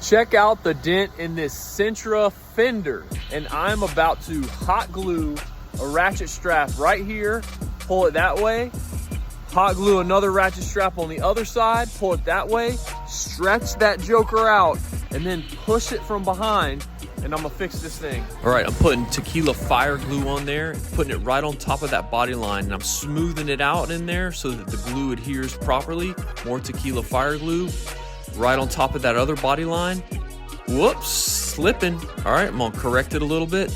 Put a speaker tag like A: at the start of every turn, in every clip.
A: Check out the dent in this Sentra Fender, and I'm about to hot glue a ratchet strap right here, pull it that way, hot glue another ratchet strap on the other side, pull it that way, stretch that joker out, and then push it from behind, and I'm gonna fix this thing. All right, I'm putting tequila fire glue on there, putting it right on top of that body line, and I'm smoothing it out in there so that the glue adheres properly. More tequila fire glue right on top of that other body line. Whoops, slipping. All right, I'm gonna correct it a little bit.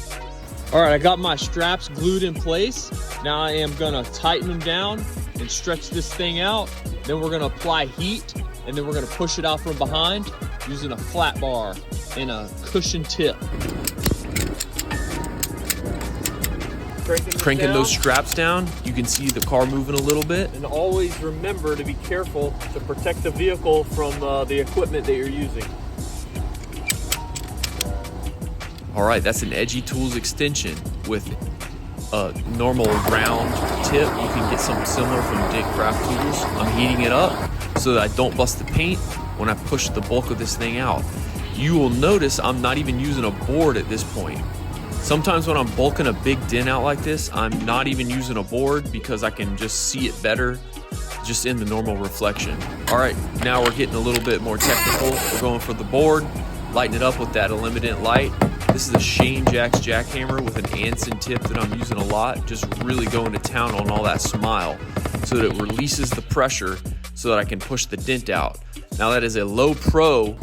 A: All right, I got my straps glued in place. Now I am gonna tighten them down and stretch this thing out. Then we're gonna apply heat, and then we're gonna push it out from behind using a flat bar and a cushion tip. Cranking those straps down, you can see the car moving a little bit. And always remember to be careful to protect the vehicle from the equipment that you're using. All right, that's an Edgy Tools extension with a normal round tip. You can get something similar from Dent Craft Tools. I'm heating it up so that I don't bust the paint when I push the bulk of this thing out. You will notice I'm not even using a board at this point. Sometimes when I'm bulking a big dent out like this, I'm not even using a board because I can just see it better just in the normal reflection. All right, now we're getting a little bit more technical. We're going for the board, lighting it up with that illuminant light. This is a Shane Jax jackhammer with an Anson tip that I'm using a lot, just really going to town on all that smile so that it releases the pressure so that I can push the dent out. Now that is a low pro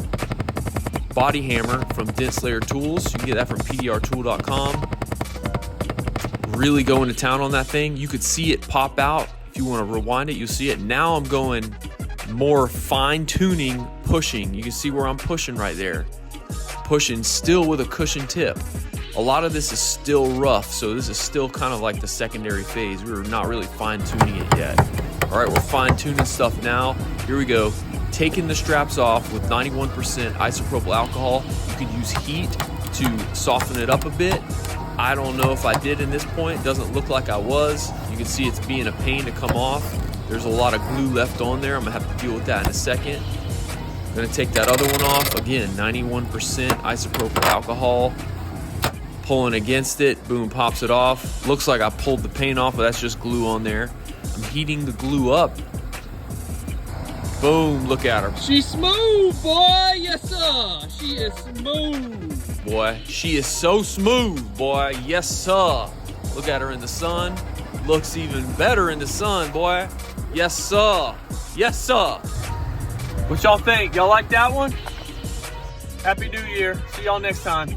A: body hammer from Dent Slayer Tools. You can get that from PDRtool.com. Really going to town on that thing. You could see it pop out. If you want to rewind it, you'll see it. Now I'm going more fine tuning, pushing. You can see where I'm pushing right there. Pushing still with a cushion tip. A lot of this is still rough, so this is still kind of like the secondary phase. We're not really fine tuning it yet. All right, we're fine tuning stuff now. Here we go. Taking the straps off with 91% isopropyl alcohol. You could use heat to soften it up a bit. I don't know if I did in this point. It doesn't look like I was. You can see it's being a pain to come off. There's a lot of glue left on there. I'm gonna have to deal with that in a second. I'm gonna take that other one off. Again, 91% isopropyl alcohol. Pulling against it, boom, pops it off. Looks like I pulled the paint off, but that's just glue on there. I'm heating the glue up. Boom, look at her. She's smooth, boy, yes sir. She is smooth. Boy, she is so smooth, boy, yes sir. Look at her in the sun. Looks even better in the sun, boy. Yes sir, yes sir. What y'all think? Y'all like that one? Happy New Year. See y'all next time.